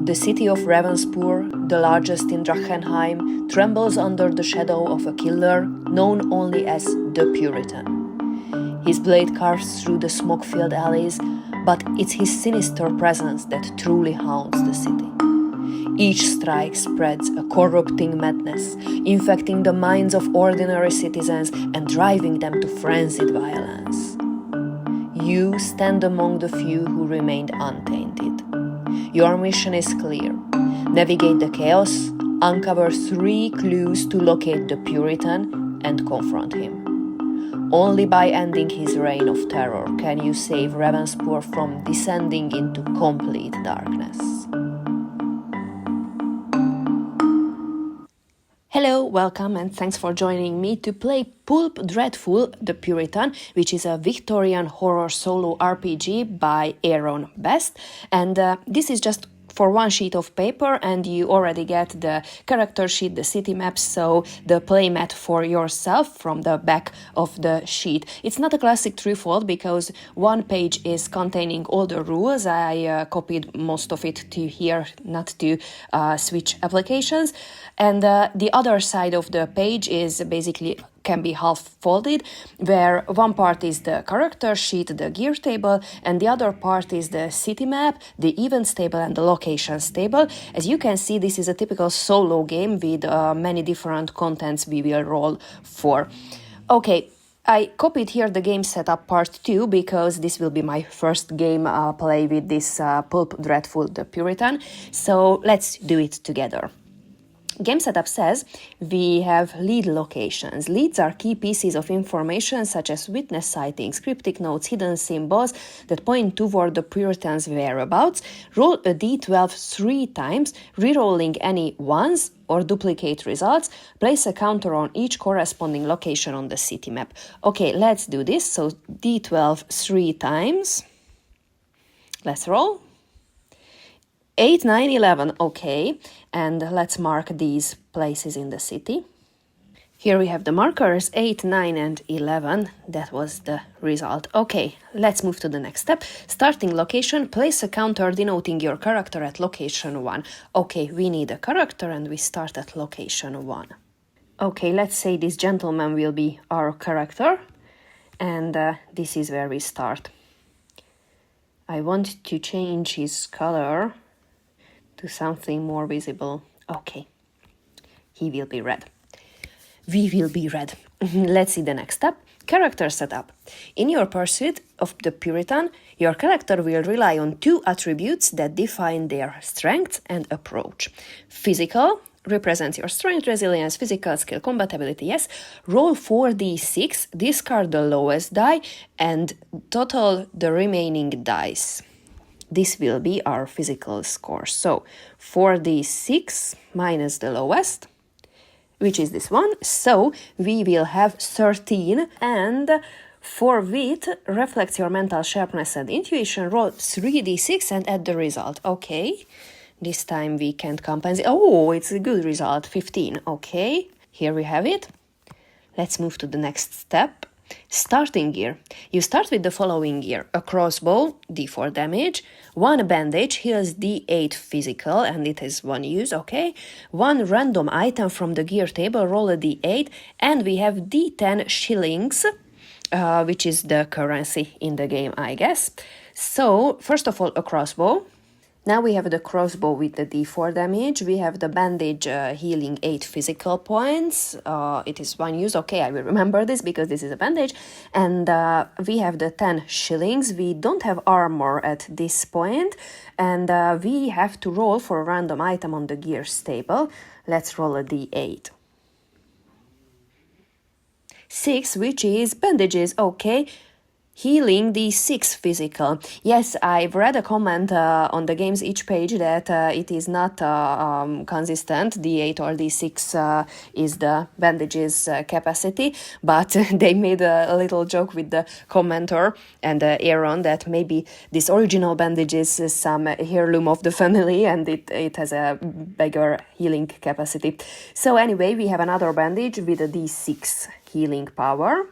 The city of Ravenspur, the largest in Drachenheim, trembles under the shadow of a killer known only as the Puritan. His blade carves through the smoke-filled alleys, but it's his sinister presence that truly haunts the city. Each strike spreads a corrupting madness, infecting the minds of ordinary citizens and driving them to frenzied violence. You stand among the few who remained untainted. Your mission is clear. Navigate the chaos, uncover 3 clues to locate the Puritan, and confront him. Only by ending his reign of terror can you save Ravenspur from descending into complete darkness. Hello, welcome, and thanks for joining me to play Pulp Dreadful, the Puritan, which is a Victorian-Horror solo RPG by Aaron Best. And this is just for one sheet of paper, and you already get the character sheet, the city maps, so the playmat for yourself from the back of the sheet. It's not a classic threefold because one page is containing all the rules. I copied most of it to here, not to switch applications. And the other side of the page is basically can be half folded, where one part is the character sheet, the gear table, and the other part is the city map, the events table, and the locations table. As you can see, this is a typical solo game with many different contents we will roll for. Okay, I copied here the game setup part 2 because this will be my first game play with this Pulp Dreadful, the Puritan. So let's do it together. Game setup says we have lead locations. Leads are key pieces of information such as witness sightings, cryptic notes, hidden symbols that point toward the Puritan's whereabouts. Roll a d12 3 times, re-rolling any ones or duplicate results. Place a counter on each corresponding location on the city map. Okay, let's do this. So d12 3 times. Let's roll. 8, 9, 11, okay, and let's mark these places in the city. Here we have the markers, 8, 9, and 11, that was the result. Okay, let's move to the next step. Starting location, place a counter denoting your character at location 1. Okay, we need a character and we start at location 1. Okay, let's say this gentleman will be our character, and this is where we start. I want to change his color to something more visible. Okay, he will be red. We will be red. Let's see the next step. Character setup. In your pursuit of the Puritan, your character will rely on 2 attributes that define their strength and approach. Physical represents your strength, resilience, physical skill, combat ability, yes. Roll 4d6, discard the lowest die, and total the remaining dice. This will be our physical score. So 4d6 minus the lowest, which is this one. So we will have 13. And for wit, reflects your mental sharpness and intuition. Roll 3d6 and add the result. Okay, this time we can't compensate. Oh, it's a good result, 15. Okay, here we have it. Let's move to the next step. Starting gear. You start with the following gear. A crossbow, d4 damage. 1 bandage, heals d8 physical, and it is 1 use, okay. 1 random item from the gear table, roll a d8, and we have d10 shillings, which is the currency in the game, I guess. So, first of all, a crossbow. Now we have the crossbow with the d4 damage. We have the bandage healing 8 physical points. It is 1 use. Okay, I will remember this because this is a bandage. And we have the 10 shillings. We don't have armor at this point. And we have to roll for a random item on the gears table. Let's roll a d8. 6, which is bandages. Okay. Healing the 6 physical. Yes, I've read a comment on the game's each page that it is not consistent. D8 or D6 is the bandages capacity, but they made a little joke with the commenter and Aaron that maybe this original bandage is some heirloom of the family and it has a bigger healing capacity. So anyway, we have another bandage with a D6 healing power.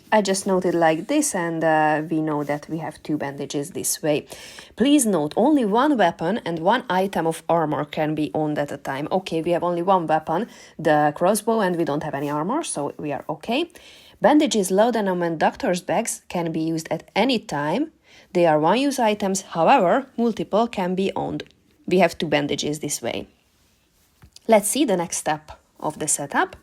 I just noted like this, and we know that we have 2 bandages this way. Please note, only 1 weapon and 1 item of armor can be owned at a time. Okay, we have only 1 weapon, the crossbow, and we don't have any armor, so we are okay. Bandages, laudanum, and doctor's bags can be used at any time. They are one-use items, however, multiple can be owned. We have 2 bandages this way. Let's see the next step of the setup.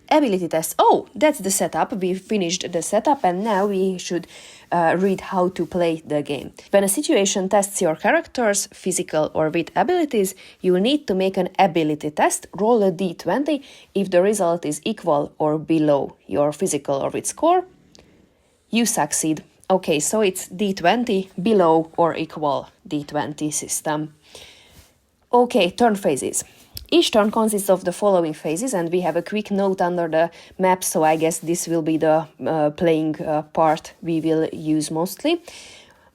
Ability test. Oh, that's the setup. We finished the setup and now we should read how to play the game. When a situation tests your character's physical or wit abilities, you will need to make an ability test. Roll a d20. If the result is equal or below your physical or wit score, you succeed. Okay, so it's d20 below or equal d20 system. Okay, turn phases. Each turn consists of the following phases, and we have a quick note under the map, so I guess this will be the playing part we will use mostly.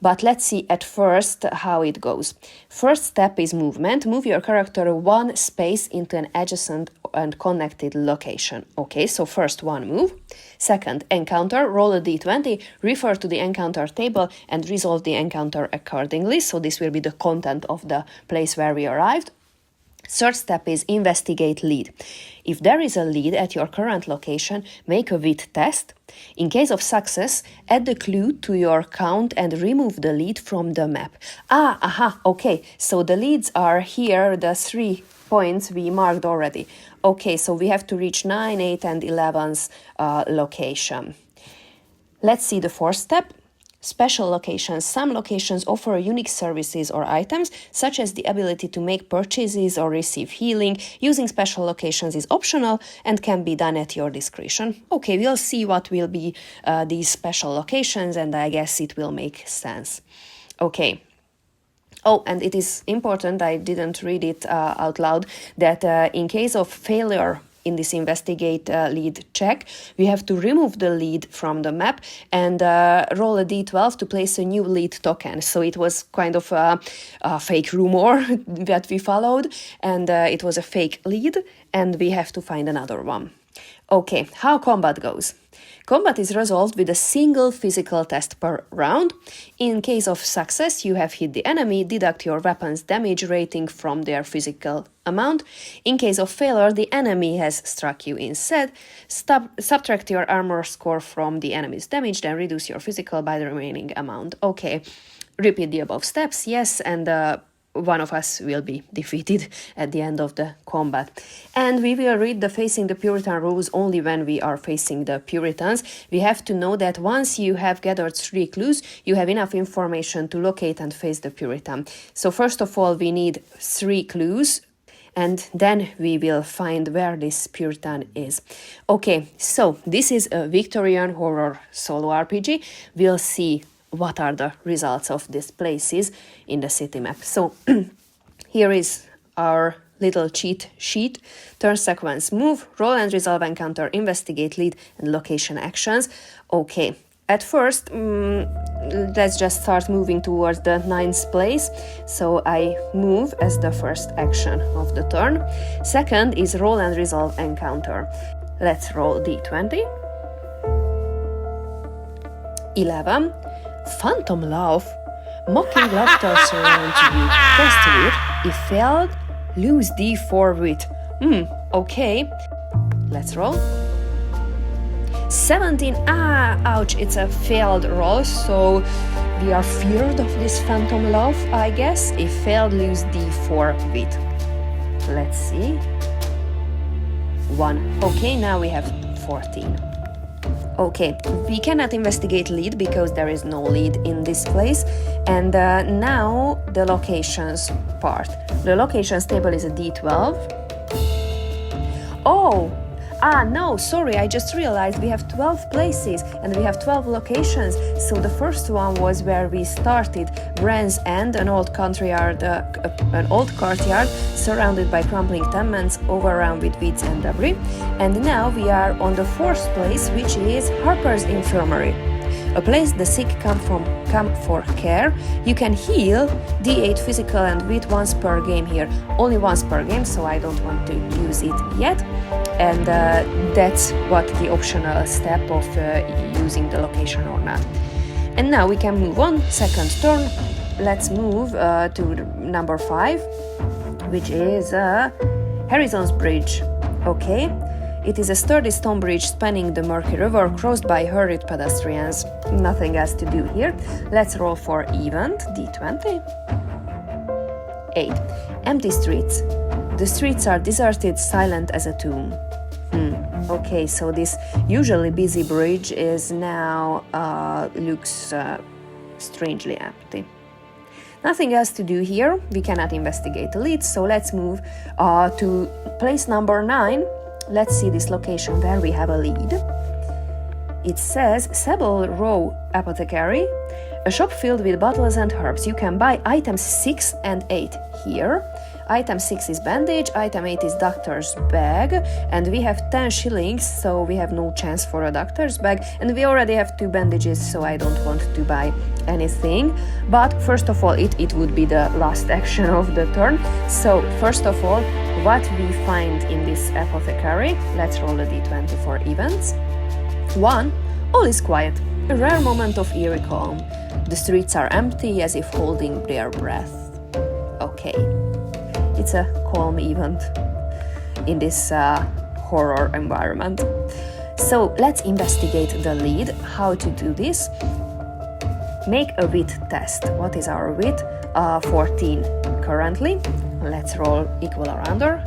But let's see at first how it goes. First step is movement. Move your character 1 space into an adjacent and connected location. Okay, so first 1 move. Second, encounter. Roll a d20, refer to the encounter table and resolve the encounter accordingly. So this will be the content of the place where we arrived. Third step is investigate lead. If there is a lead at your current location, make a wit test. In case of success, add the clue to your count and remove the lead from the map. Okay, so the leads are here, the 3 points we marked already. Okay, so we have to reach 9, 8 and 11's location. Let's see the 4th step. Special locations. Some locations offer unique services or items, such as the ability to make purchases or receive healing. Using special locations is optional and can be done at your discretion. Okay, we'll see what will be these special locations, and I guess it will make sense. Okay. Oh, and it is important, I didn't read it out loud, that in case of failure in this investigate lead check, we have to remove the lead from the map and roll a d12 to place a new lead token. So it was kind of a fake rumor that we followed, and it was a fake lead, and we have to find another one. Okay, how combat goes. Combat is resolved with a single physical test per round. In case of success, you have hit the enemy, deduct your weapon's damage rating from their physical amount. In case of failure, the enemy has struck you instead. Subtract your armor score from the enemy's damage, then reduce your physical by the remaining amount. Okay, repeat the above steps, yes, and one of us will be defeated at the end of the combat. And we will read the facing the Puritan rules only when we are facing the Puritans. We have to know that once you have gathered 3 clues, you have enough information to locate and face the Puritan. So first of all, we need 3 clues, and then we will find where this Puritan is. Okay, so this is a Victorian-Horror solo RPG. We'll see what are the results of these places in the city map. So here is our little cheat sheet. Turn sequence, move, roll and resolve encounter, investigate lead, and location actions. Okay, at first, let's just start moving towards the 9th place. So I move as the first action of the turn. Second is roll and resolve encounter. Let's roll d20. 11. Phantom laugh. Mocking laughter surrounds you. Test wit. If failed, lose d4 wit. Okay. Let's roll. 17. Ouch, it's a failed roll, so we are feared of this phantom laugh, I guess. If failed, lose d4 wit. Let's see. 1. Okay, now we have 14. Okay, we cannot investigate lead because there is no lead in this place. And now the locations part. The locations table is a d12. Oh! No, sorry, I just realized we have 12 places and we have 12 locations. So the first one was where we started, Brand's End, an old courtyard surrounded by crumbling tenements overrun with weeds and debris. And now we are on the 4th place, which is Harper's Infirmary. A place the sick come for care. You can heal D8 physical and wit once per game here. Only once per game, so I don't want to use it yet. And that's what the optional step of using the location or not. And now we can move on. Second turn. Let's move to number 5, which is Harrison's Bridge. Okay. It is a sturdy stone bridge spanning the murky river, crossed by hurried pedestrians. Nothing else to do here. Let's roll for event, d20. 8. Empty streets. The streets are deserted, silent as a tomb. Okay, so this usually busy bridge is now looks strangely empty. Nothing else to do here. We cannot investigate the leads, so let's move to place number 9. Let's see this location where we have a lead. It says Sable Row Apothecary, a shop filled with bottles and herbs. You can buy items 6 and 8 here. Item 6 is bandage, item 8 is doctor's bag, and we have 10 shillings, so we have no chance for a doctor's bag, and we already have 2 bandages, so I don't want to buy anything. But first of all, it would be the last action of the turn. So first of all, what we find in this apothecary, let's roll a d20 for events. 1. All is quiet, a rare moment of eerie calm. The streets are empty, as if holding their breath. Okay, it's a calm event in this horror environment. So let's investigate the lead. How to do this? Make a wit test. What is our wit? 14 currently. Let's roll equal or under.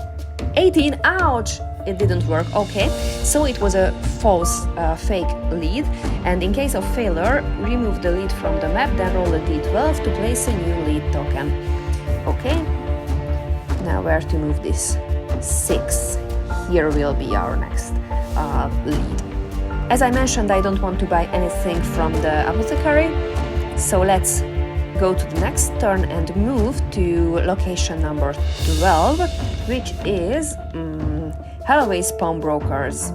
18, ouch! It didn't work. Okay, so it was a false, fake lead, and in case of failure, remove the lead from the map, then roll a d12 to place a new lead token. Okay, now where to move this? 6. Here will be our next lead. As I mentioned, I don't want to buy anything from the apothecary, so let's go to the next turn and move to location number 12, which is Holloway's Pawnbrokers.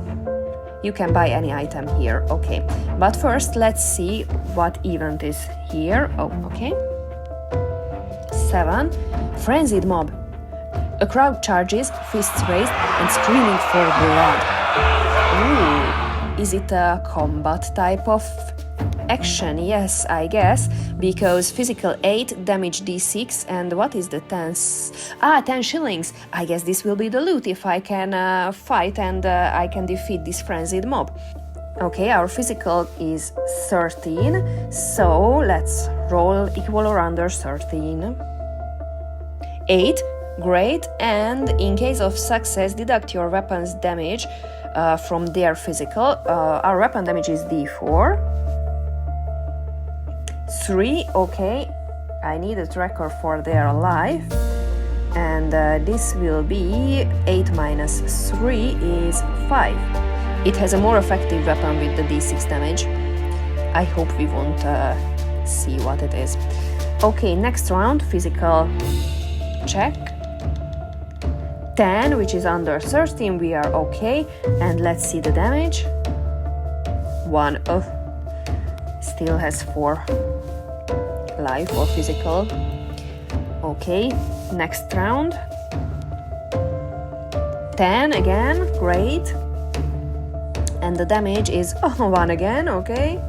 You can buy any item here, okay. But first, let's see what event is here. Oh, okay. 7. Frenzied Mob. A crowd charges, fists raised, and screaming for blood. Ooh, is it a combat type of action? Yes, I guess, because physical 8, damage d6, and what is the 10? 10 shillings. I guess this will be the loot if I can fight and I can defeat this frenzied mob. Okay, our physical is 13, so let's roll equal or under 13. 8, great, and in case of success, deduct your weapon's damage from their physical. Our weapon damage is d4. 3, okay, I need a tracker for their life, and this will be 8 minus 3 is 5. It has a more effective weapon with the d6 damage. I hope we won't see what it is. Okay, next round, physical check. 10, which is under 13, we are okay, and let's see the damage. 1, oh, still has 4 life or physical. Okay, next round. 10 again, great. And the damage is 1 again, okay.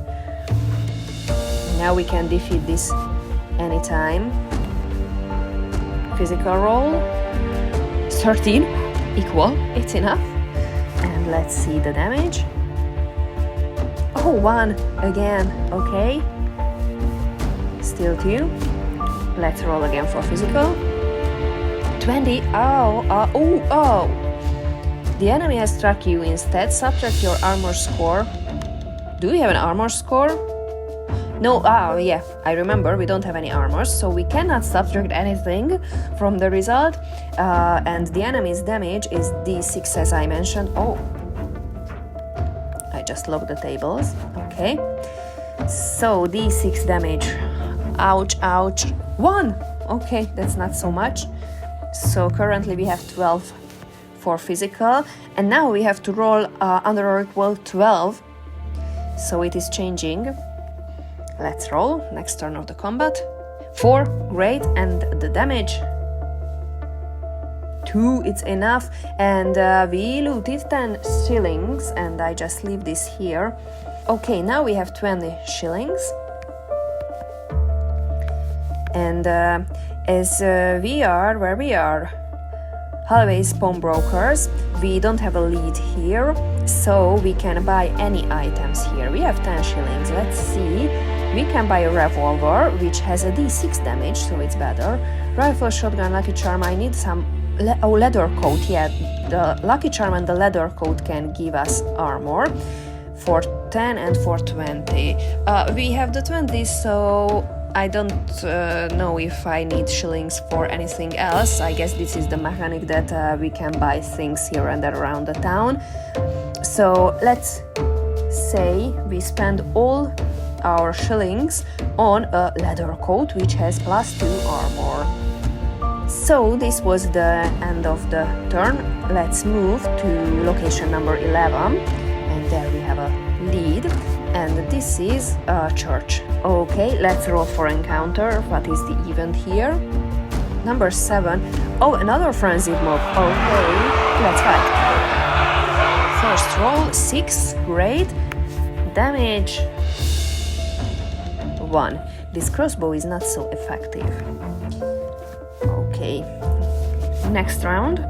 Now we can defeat this anytime. Physical roll. 13, equal, it's enough. And let's see the damage. 1 again, okay. Still 2. Let's roll again for physical. 20. Oh. The enemy has struck you. Instead, subtract your armor score. Do we have an armor score? No, yeah, I remember we don't have any armor, so we cannot subtract anything from the result. And the enemy's damage is d6, as I mentioned. Oh, I just locked the tables. Okay. So d6 damage. Ouch, ouch. 1! Okay, that's not so much. So currently we have 12 for physical, and now we have to roll under or equal 12. So it is changing. Let's roll. Next turn of the combat. 4, great, and the damage. 2, it's enough, and we looted 10 shillings, and I just leave this here. Okay, now we have 20 shillings. And as we are where we are, always pawnbrokers, we don't have a lead here, so we can buy any items here. We have 10 shillings, let's see. We can buy a revolver, which has a d6 damage, so it's better. Rifle, shotgun, lucky charm, I need some leather coat. Yeah, the lucky charm and the leather coat can give us armor for 10 and for 20. We have the 20, so I don't know if I need shillings for anything else. I guess this is the mechanic that we can buy things here and there around the town. So let's say we spend all our shillings on a leather coat which has +2 armor. So this was the end of the turn. Let's move to location number 11, and there we have a lead, and this is a church. Okay, let's roll for encounter. What is the event here? Number 7. Oh, another frenzied mob. Okay, let's fight. First roll, 6, great. Damage 1. This crossbow is not so effective. Okay, next round.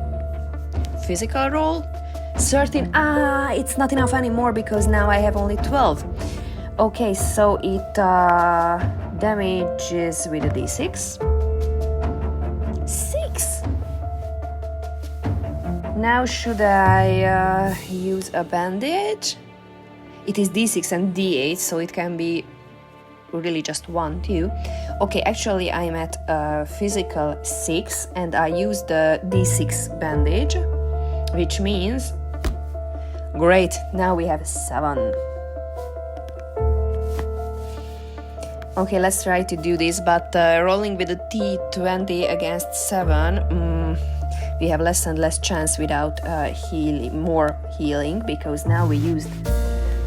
Physical roll. 13. It's not enough anymore because now I have only 12. Okay, so it damages with a d6. 6. Now should I use a bandage? It is d6 and d8, so it can be really just 1 too. Okay, actually I'm at physical 6 and I use the d6 bandage, which means great, now we have 7. Okay, let's try to do this, but rolling with a d20 against 7, we have less and less chance without more healing, because now we used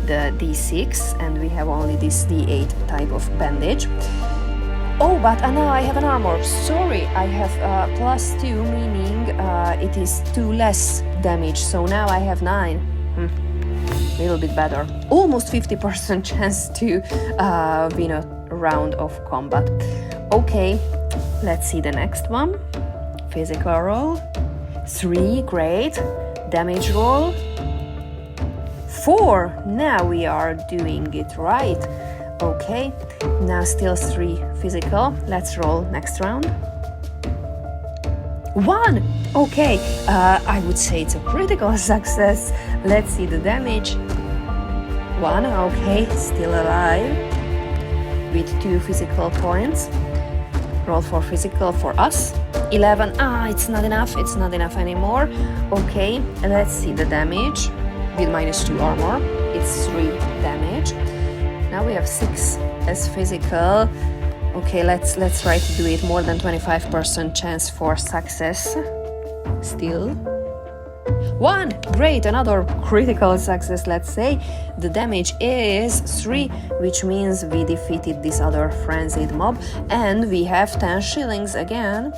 the d6 and we have only this d8 type of bandage. Oh, but now I have an armor. Sorry, I have +2, meaning it is 2 less damage, so now I have 9. A little bit better. Almost 50% chance to win a round of combat. Okay, let's see the next one. Physical roll. 3, great. Damage roll. 4, now we are doing it right. Okay, now still 3 physical. Let's roll next round. 1, okay, I would say it's a critical success. Let's see the damage. 1, okay, still alive with 2 physical points. Roll for physical for us. 11, it's not enough anymore. Okay, let's see the damage. With -2 armor, it's 3 damage. Now we have 6 as physical. Okay, let's try to do it. More than 25% chance for success. Still 1, great, another critical success. Let's say the damage is 3, which means we defeated this other frenzied mob, and we have 10 shillings again,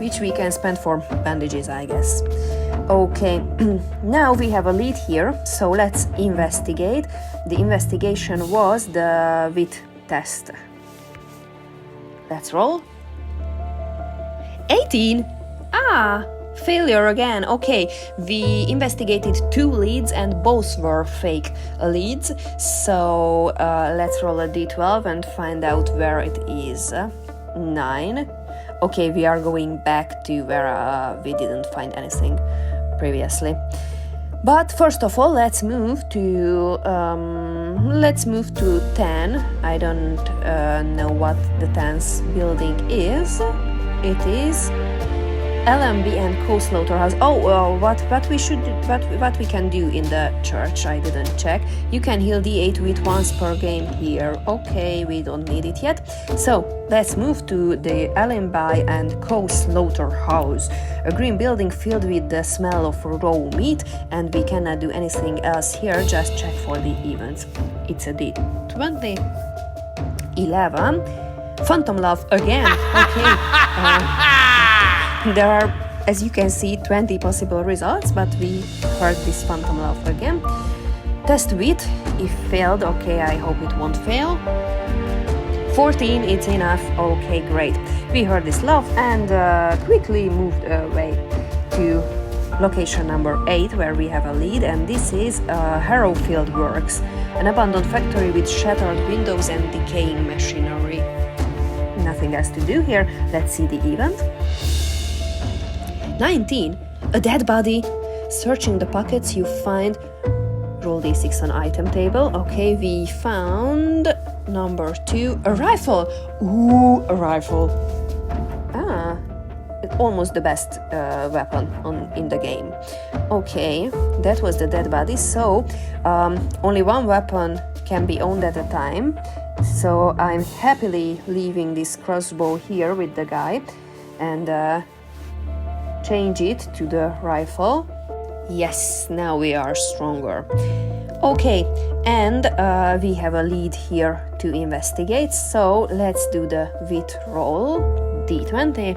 which we can spend for bandages, I guess. Okay, now we have a lead here, so let's investigate. The investigation was the wit test. Let's roll. 18! Failure again. Okay, we investigated 2 leads and both were fake leads, so let's roll a d12 and find out where it is. 9. Okay, we are going back to where we didn't find anything previously. But first of all, let's move to 10. I don't know what the 10th building is. It is LMB and Co-Slaughterhouse. What we can do in the church, I didn't check. You can heal D8 with once per game here. Okay, we don't need it yet. So let's move to the LMB and Co-Slaughterhouse, a green building filled with the smell of raw meat, and we cannot do anything else here. Just check for the events. It's a D20. 11. Phantom love again. Okay. There are, as you can see, 20 possible results, but we heard this phantom love again. Test wit, if failed, okay, I hope it won't fail. 14, it's enough, okay, great. We heard this love and quickly moved away to location number 8, where we have a lead, and this is Harrowfield Works, an abandoned factory with shattered windows and decaying machinery. Nothing else to do here, let's see the event. 19, a dead body. Searching the pockets, you find, roll d6 on item table. Okay, we found number 2, a rifle. Ooh, a rifle. Almost the best weapon in the game. Okay, that was the dead body, so only one weapon can be owned at a time. So I'm happily leaving this crossbow here with the guy and change it to the rifle. Yes, now we are stronger. Okay, and we have a lead here to investigate, so let's do the wit roll. D20.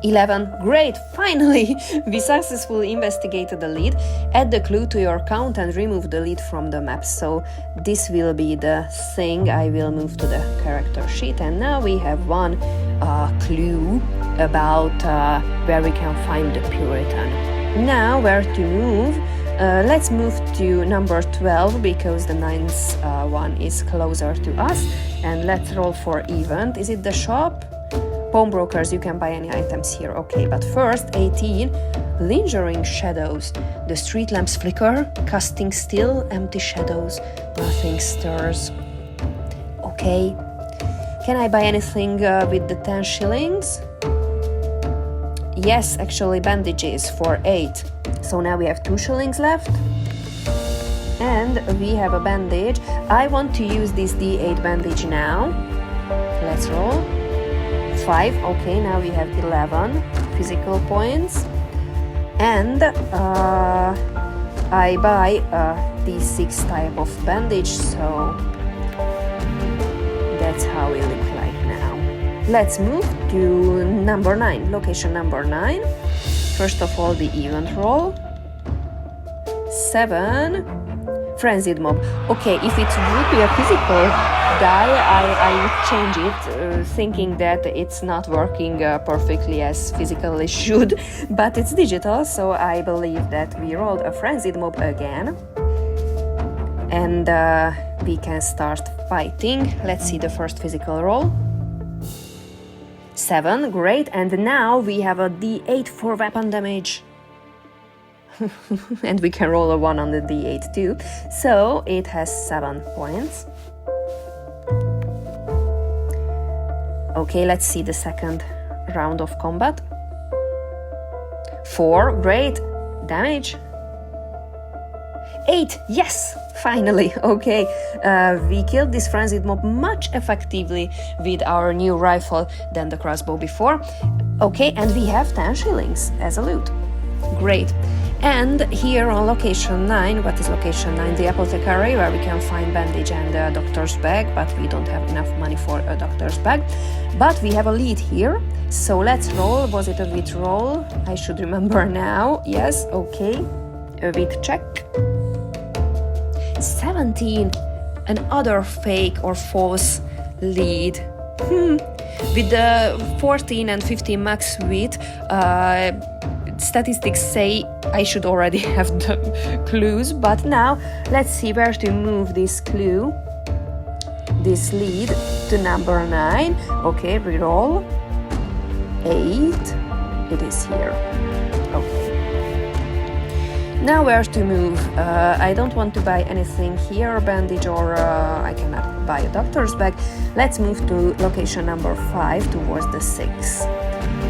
11. Great, finally! We successfully investigated the lead. Add the clue to your count and remove the lead from the map. So this will be the thing. I will move to the character sheet, and now we have one clue about where we can find the Puritan. Now where to move? Let's move to number 12 because the 9th one is closer to us, and let's roll for event. Is it the shop? Pawnbrokers, you can buy any items here. Okay, but first 18, lingering shadows. The street lamps flicker, casting still empty shadows. Nothing stirs. Okay, can I buy anything with the 10 shillings? Yes, actually bandages for 8. So now we have 2 shillings left. And we have a bandage. I want to use this D8 bandage now. Let's roll. 5. Okay, now we have 11 physical points. And I buy D6 type of bandage, so that's how it looks like now. Let's move to number 9, location number 9. First of all, the event roll. 7. Frenzied mob. Okay, if it would be a physical die, I would change it, thinking that it's not working perfectly as physically should, but it's digital, so I believe that we rolled a frenzied mob again. And we can start fighting. Let's see the first physical roll. 7, great, and now we have a D8 for weapon damage. And we can roll a 1 on the D8 too, so it has 7 points. Okay, let's see the second round of combat. 4, great, damage. 8, yes, finally, okay. We killed this frenzied mob much effectively with our new rifle than the crossbow before. Okay, and we have 10 shillings as a loot. Great. And here on location 9, what is location 9? The apothecary, where we can find bandage and a doctor's bag, but we don't have enough money for a doctor's bag. But we have a lead here, so let's roll. Was it a wit roll? I should remember now. Yes, okay. A wit check. 17. Another fake or false lead. With the 14 and 15 max wit, statistics say I should already have the clues, but now let's see where to move this clue, this lead, to number 9. Okay, reroll. 8. It is here. Okay. Now where to move? I don't want to buy anything here, bandage, or I cannot buy a doctor's bag. Let's move to location number 5 towards the 6.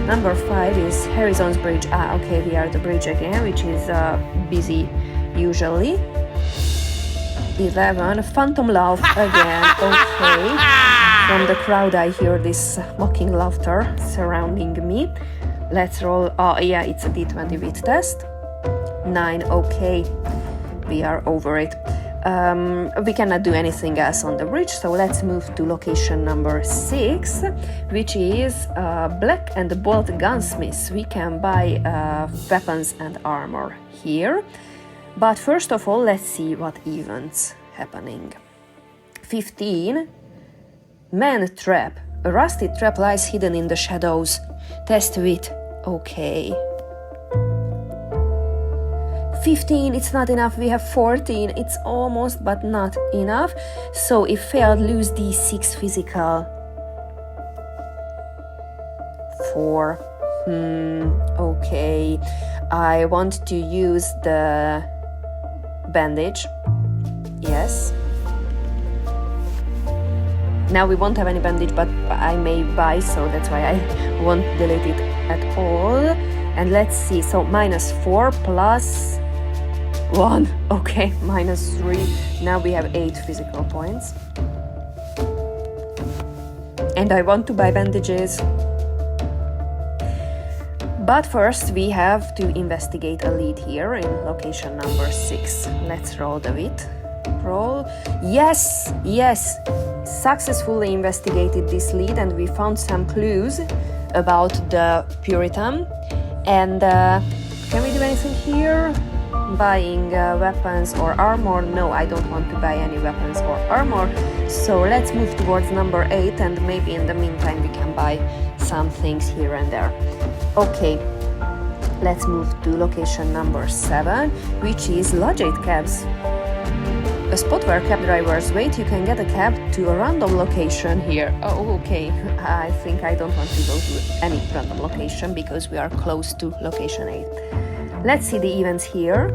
Number 5 is Harrison's Bridge. Okay, we are at the bridge again, which is busy usually. 11, Phantom Laugh again. Okay. From the crowd I hear this mocking laughter surrounding me. Let's roll. Oh yeah, it's a D20 wit test. 9, okay. We are over it. We cannot do anything else on the bridge, so let's move to location number 6, which is Black and Bolt Gunsmiths. We can buy weapons and armor here. But first of all, let's see what events happening. 15. Man Trap. A rusted trap lies hidden in the shadows. Test wit. Okay. 15, it's not enough. We have 14. It's almost, but not enough. So if failed, lose d6 physical. 4. Okay. I want to use the bandage. Yes. Now we won't have any bandage, but I may buy, so that's why I won't delete it at all. And let's see, so -4 plus 1. Okay, -3. Now we have 8 physical points. And I want to buy bandages. But first we have to investigate a lead here in location number 6. Let's roll the wit. Roll. Yes, yes. Successfully investigated this lead and we found some clues about the Puritan. And can we do anything here? Buying weapons or armor? No, I don't want to buy any weapons or armor. So let's move towards number 8 and maybe in the meantime we can buy some things here and there. Okay, let's move to location number 7, which is lodged cabs. A spot where cab drivers wait, you can get a cab to a random location here. Oh, okay. I think I don't want to go to any random location because we are close to location 8. Let's see the events here.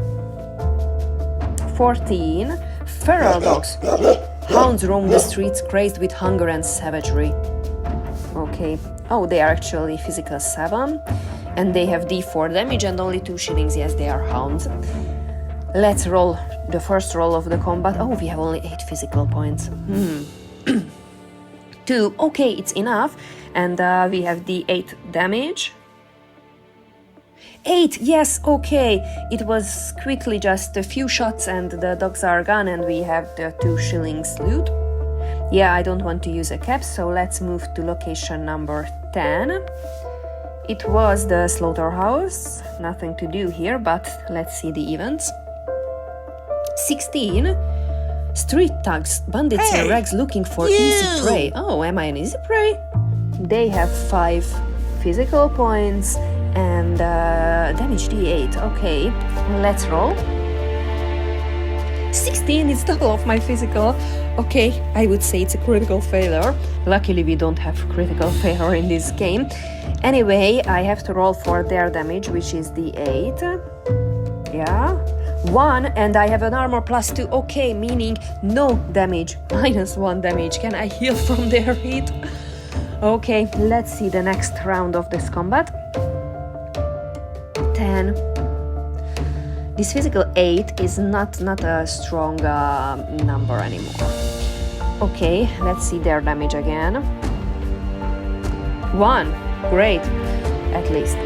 14. Feral dogs. Hounds roam the streets crazed with hunger and savagery. Okay. Oh, they are actually physical 7. And they have d4 damage and only 2 shillings. Yes, they are hounds. Let's roll the first roll of the combat. Oh, we have only 8 physical points. 2. Okay, it's enough. And we have d8 damage. 8, yes, okay. It was quickly just a few shots and the dogs are gone and we have the 2 shillings loot. Yeah, I don't want to use a cap, so let's move to location number 10. It was the slaughterhouse. Nothing to do here, but let's see the events. 16. Street thugs, bandits in rags looking for easy prey. Oh, am I an easy prey? They have 5 physical points and damage d8. Okay, let's roll. 16, it's double of my physical. Okay, I would say it's a critical failure. Luckily we don't have critical failure in this game. Anyway, I have to roll for their damage, which is d8. Yeah. 1, and I have an armor +2. Okay, meaning no damage. -1 damage. Can I heal from their hit? Okay, let's see the next round of this combat. 10. This physical 8 is not a strong number anymore. Okay, let's see their damage again. 1. Great, at least.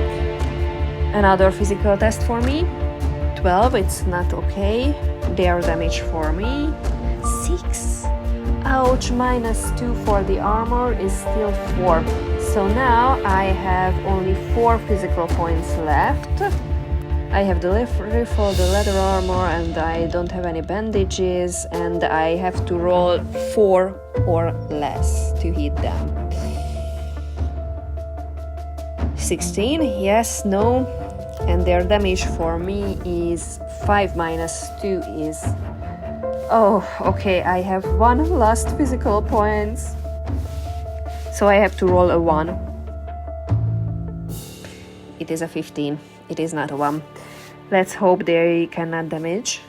Another physical test for me. 12, it's not okay. Their damage for me. 6. Ouch, -2 for the armor is still 4. So now I have only 4 physical points left. I have the rifle, the leather armor, and I don't have any bandages, and I have to roll 4 or less to hit them. 16, yes, no. And their damage for me is 5 -2 is... Oh, okay, I have 1 last physical points. So I have to roll a 1. It is a 15. It is not a 1. Let's hope they cannot damage.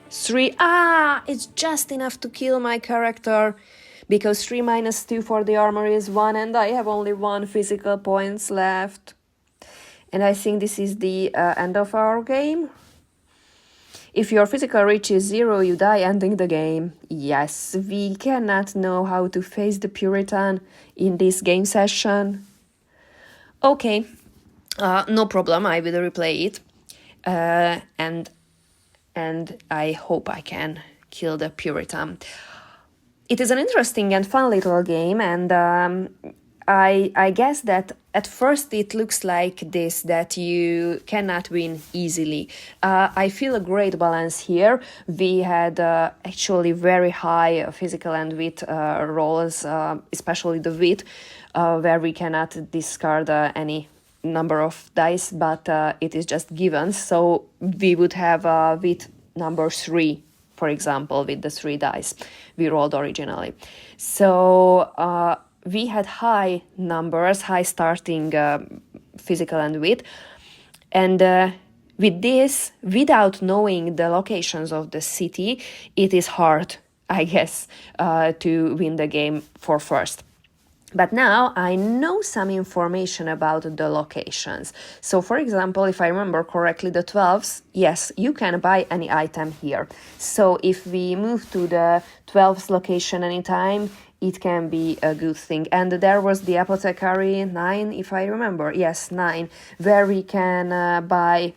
3. Ah, it's just enough to kill my character. Because 3 -2 for the armor is 1 and I have only 1 physical points left. And I think this is the end of our game. If your physical reaches 0, you die, ending the game. Yes, we cannot know how to face the Puritan in this game session. Okay, no problem, I will replay it. And I hope I can kill the Puritan. It is an interesting and fun little game, and I guess that at first it looks like this, that you cannot win easily. I feel a great balance here. We had actually very high physical and wit rolls, especially the wit, where we cannot discard any number of dice, but it is just given. So we would have wit number 3, for example, with the 3 dice we rolled originally. So we had high numbers, high starting physical and wit. And with this, without knowing the locations of the city, it is hard, I guess, to win the game for first. But now I know some information about the locations. So, for example, if I remember correctly, the 12s, yes, you can buy any item here. So if we move to the 12th location anytime, it can be a good thing. And there was the apothecary 9, if I remember. Yes, 9, where we can buy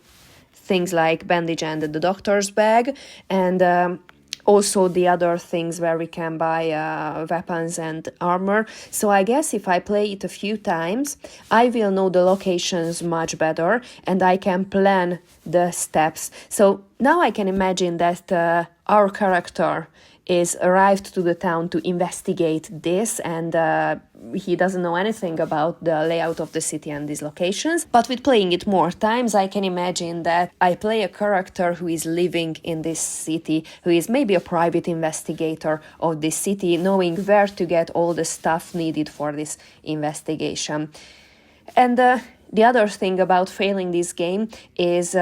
things like bandage and the doctor's bag, and also the other things where we can buy weapons and armor. So I guess if I play it a few times, I will know the locations much better and I can plan the steps. So now I can imagine that our character is arrived to the town to investigate this, and he doesn't know anything about the layout of the city and these locations. But with playing it more times, I can imagine that I play a character who is living in this city, who is maybe a private investigator of this city, knowing where to get all the stuff needed for this investigation. And the other thing about failing this game is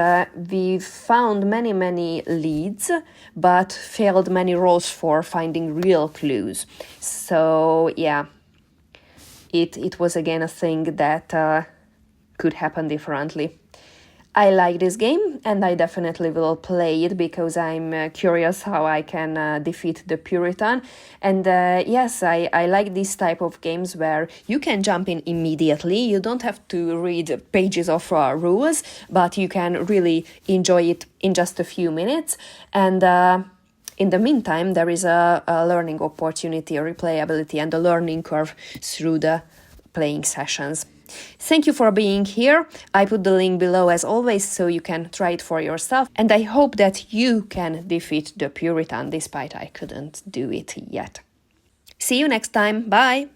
we found many leads, but failed many rolls for finding real clues. So yeah, it was again a thing that could happen differently. I like this game and I definitely will play it because I'm curious how I can defeat the Puritan. And yes, I like this type of games where you can jump in immediately. You don't have to read pages of rules, but you can really enjoy it in just a few minutes. And in the meantime, there is a learning opportunity, a replayability, and a learning curve through the playing sessions. Thank you for being here. I put the link below as always so you can try it for yourself, and I hope that you can defeat the Puritan despite I couldn't do it yet. See you next time. Bye!